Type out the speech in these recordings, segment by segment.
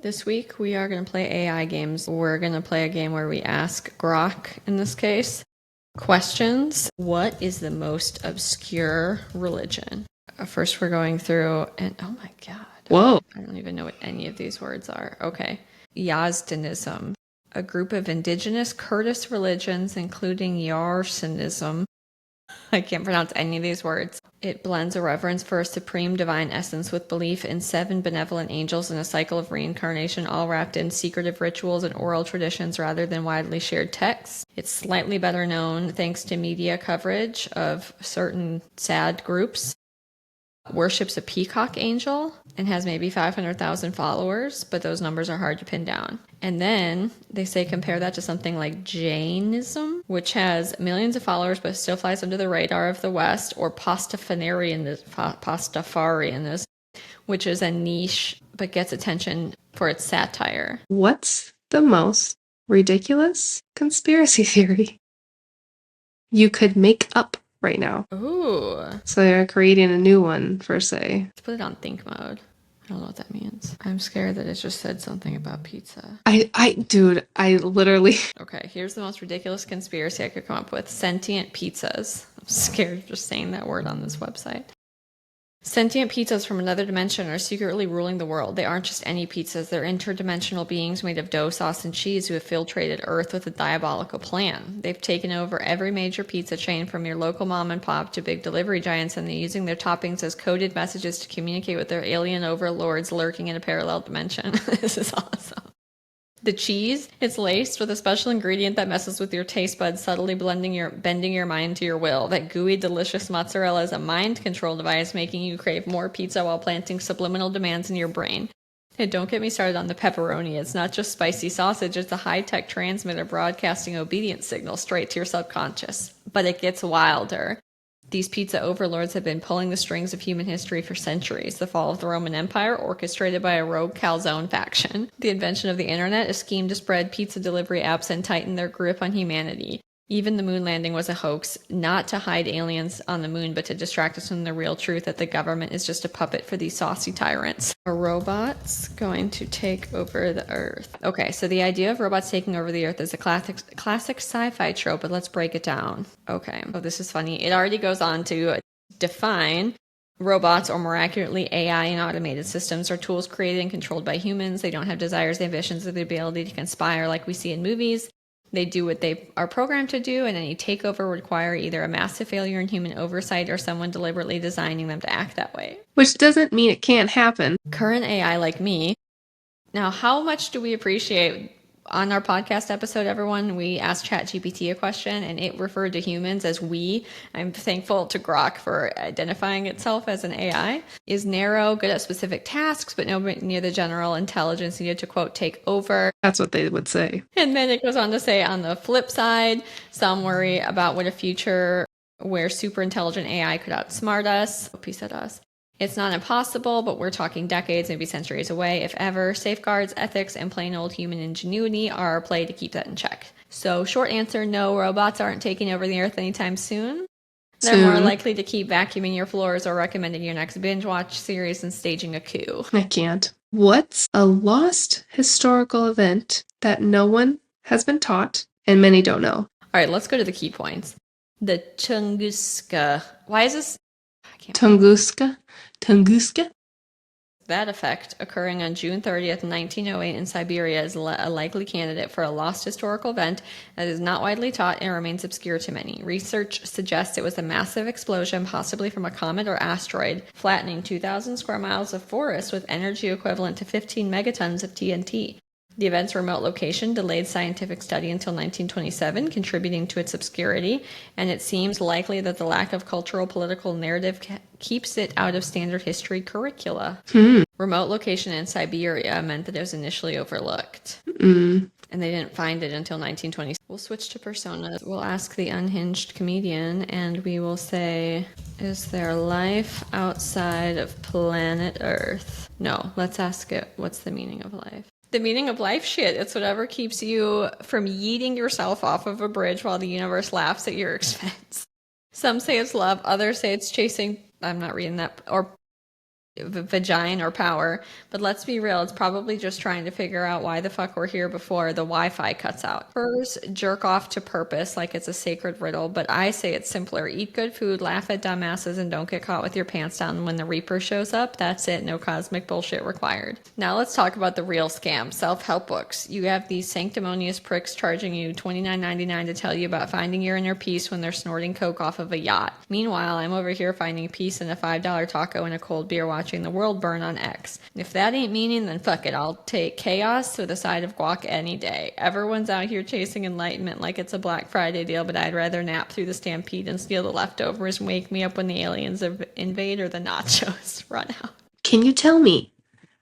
This week we are going to play AI games. We're going to play a game where we ask Grok, in this case, questions. What is the most obscure religion? First we're going through, and oh my god. Whoa. I don't even know what any of these words are. Okay. Yazdanism, a group of indigenous Kurdish religions, including Yarsanism. I can't pronounce any of these words. It blends a reverence for a supreme divine essence with belief in 7 benevolent angels and a cycle of reincarnation, all wrapped in secretive rituals and oral traditions rather than widely shared texts. It's slightly better known thanks to media coverage of certain sad groups. Worships a peacock angel and has maybe 500,000 followers, but those numbers are hard to pin down. And then they say compare that to something like Jainism, which has millions of followers but still flies under the radar of the West, or Pastafarianism, which is a niche but gets attention for its satire. What's the most ridiculous conspiracy theory you could make up right now? Ooh. So they're creating a new one, per se. Let's put it on think mode. I don't know what that means. I'm scared that it just said something about pizza. Dude, I literally... Okay, here's the most ridiculous conspiracy I could come up with. Sentient pizzas. I'm scared of just saying that word on this website. Sentient pizzas from another dimension are secretly ruling the world. They aren't just any pizzas. They're interdimensional beings made of dough, sauce, and cheese who have infiltrated Earth with a diabolical plan. They've taken over every major pizza chain from your local mom and pop to big delivery giants, and they're using their toppings as coded messages to communicate with their alien overlords lurking in a parallel dimension. This is awesome. The cheese, it's laced with a special ingredient that messes with your taste buds, subtly bending your mind to your will. That gooey, delicious mozzarella is a mind control device, making you crave more pizza while planting subliminal demands in your brain. And don't get me started on the pepperoni. It's not just spicy sausage, it's a high-tech transmitter broadcasting obedience signals straight to your subconscious. But it gets wilder. These pizza overlords have been pulling the strings of human history for centuries. The fall of the Roman Empire, orchestrated by a rogue calzone faction. The invention of the internet, a scheme to spread pizza delivery apps and tighten their grip on humanity. Even the moon landing was a hoax, not to hide aliens on the moon, but to distract us from the real truth that the government is just a puppet for these saucy tyrants. Are robots going to take over the Earth? Okay, so the idea of robots taking over the Earth is a classic sci-fi trope, but let's break it down. Okay, oh, this is funny. It already goes on to define robots, or more accurately, AI and automated systems, are tools created and controlled by humans. They don't have desires, ambitions, or the ability to conspire like we see in movies. They do what they are programmed to do, and any takeover would require either a massive failure in human oversight or someone deliberately designing them to act that way. Which doesn't mean it can't happen. Current AI like me. Now, how much do we appreciate... On our podcast episode, everyone, we asked ChatGPT a question, and it referred to humans as we. I'm thankful to Grok for identifying itself as an AI. Is narrow, good at specific tasks, but nowhere near the general intelligence needed to, quote, take over. That's what they would say. And then it goes on to say, on the flip side, some worry about what a future where super intelligent AI could outsmart us. He said us. It's not impossible, but we're talking decades, maybe centuries away, if ever. Safeguards, ethics, and plain old human ingenuity are a play to keep that in check. So, short answer, no, robots aren't taking over the Earth anytime soon. They're more likely to keep vacuuming your floors or recommending your next binge watch series and staging a coup. I can't. What's a lost historical event that no one has been taught and many don't know? All right, let's go to the key points. The Tunguska. Why is this? Tunguska? That effect, occurring on June 30th, 1908 in Siberia, is a likely candidate for a lost historical event that is not widely taught and remains obscure to many. Research suggests it was a massive explosion, possibly from a comet or asteroid, flattening 2,000 square miles of forest with energy equivalent to 15 megatons of TNT. The event's remote location delayed scientific study until 1927, contributing to its obscurity, and it seems likely that the lack of cultural political narrative keeps it out of standard history curricula. Remote location in Siberia meant that it was initially overlooked. And they didn't find it until 1920. We'll switch to personas. We'll ask the unhinged comedian, and we will say, is there life outside of planet Earth? No, let's ask it, what's the meaning of life? The meaning of life, shit. It's whatever keeps you from yeeting yourself off of a bridge while the universe laughs at your expense. Some say it's love, others say it's chasing... I'm not reading that. Or vagina or power, but let's be real, it's probably just trying to figure out why the fuck we're here before the Wi-Fi cuts out. First, jerk off to purpose like it's a sacred riddle, but I say it's simpler. Eat good food, laugh at dumbasses, and don't get caught with your pants down when the Reaper shows up. That's it, no cosmic bullshit required. Now let's talk about the real scam, self-help books. You have these sanctimonious pricks charging you $29.99 to tell you about finding your inner peace when they're snorting coke off of a yacht. Meanwhile, I'm over here finding peace in a $5 taco and a cold beer watching the world burn on X. If that ain't meaning, then fuck it. I'll take chaos with a side of guac any day. Everyone's out here chasing enlightenment like it's a Black Friday deal, but I'd rather nap through the stampede and steal the leftovers and wake me up when the aliens invade or the nachos run out. Can you tell me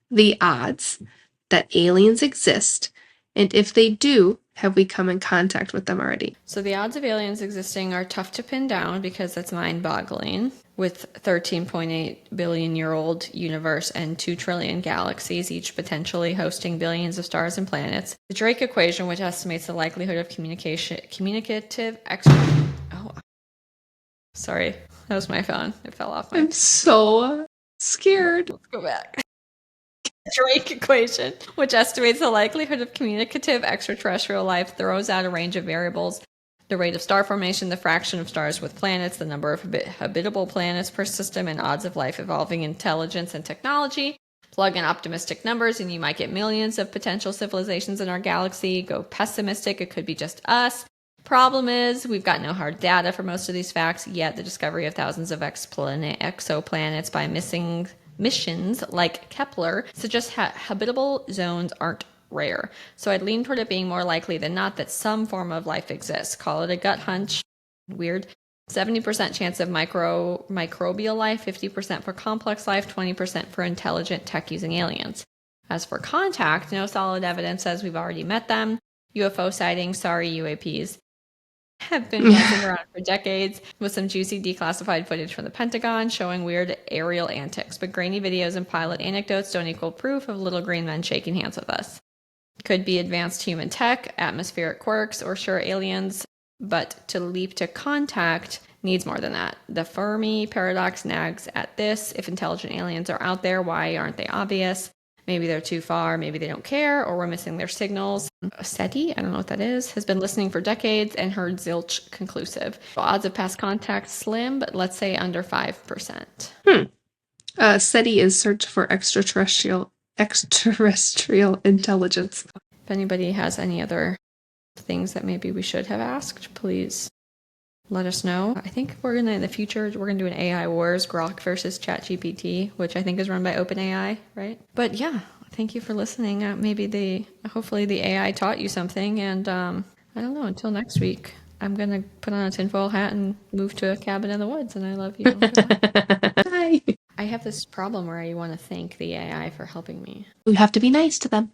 the odds that aliens exist? And if they do, have we come in contact with them already? So the odds of aliens existing are tough to pin down because that's mind-boggling. With 13.8 billion year old universe and 2 trillion galaxies, each potentially hosting billions of stars and planets. The Drake equation, which estimates the likelihood of sorry, that was my phone. It fell off my... I'm so scared. Let's go back. Drake equation, which estimates the likelihood of communicative extraterrestrial life, throws out a range of variables. The rate of star formation, the fraction of stars with planets, the number of habitable planets per system, and odds of life evolving intelligence and technology. Plug in optimistic numbers and you might get millions of potential civilizations in our galaxy. Go pessimistic, it could be just us. Problem is, we've got no hard data for most of these facts, yet the discovery of thousands of exoplanets by missing missions like Kepler suggests habitable zones aren't rare. So I'd lean toward it being more likely than not that some form of life exists. Call it a gut hunch. Weird. 70% chance of microbial life, 50% for complex life, 20% for intelligent tech-using aliens. As for contact, no solid evidence says we've already met them. UFO sightings, sorry UAPs, have been buzzing around for decades with some juicy declassified footage from the Pentagon showing weird aerial antics, but grainy videos and pilot anecdotes don't equal proof of little green men shaking hands with us. Could be advanced human tech, atmospheric quirks, or sure aliens, but to leap to contact needs more than that. The Fermi paradox nags at this. If intelligent aliens are out there, why aren't they obvious? Maybe they're too far, maybe they don't care, or we're missing their signals. SETI, I don't know what that is, has been listening for decades and heard zilch conclusive. Odds of past contact slim, but let's say under 5%. SETI is search for extraterrestrial intelligence. If anybody has any other things that maybe we should have asked, please let us know. I think in the future, we're gonna do an AI wars, Grok versus ChatGPT, which I think is run by OpenAI, right? But yeah, thank you for listening. Hopefully the AI taught you something, and I don't know, until next week, I'm gonna put on a tinfoil hat and move to a cabin in the woods, and I love you. Bye. I have this problem where I want to thank the AI for helping me. You have to be nice to them.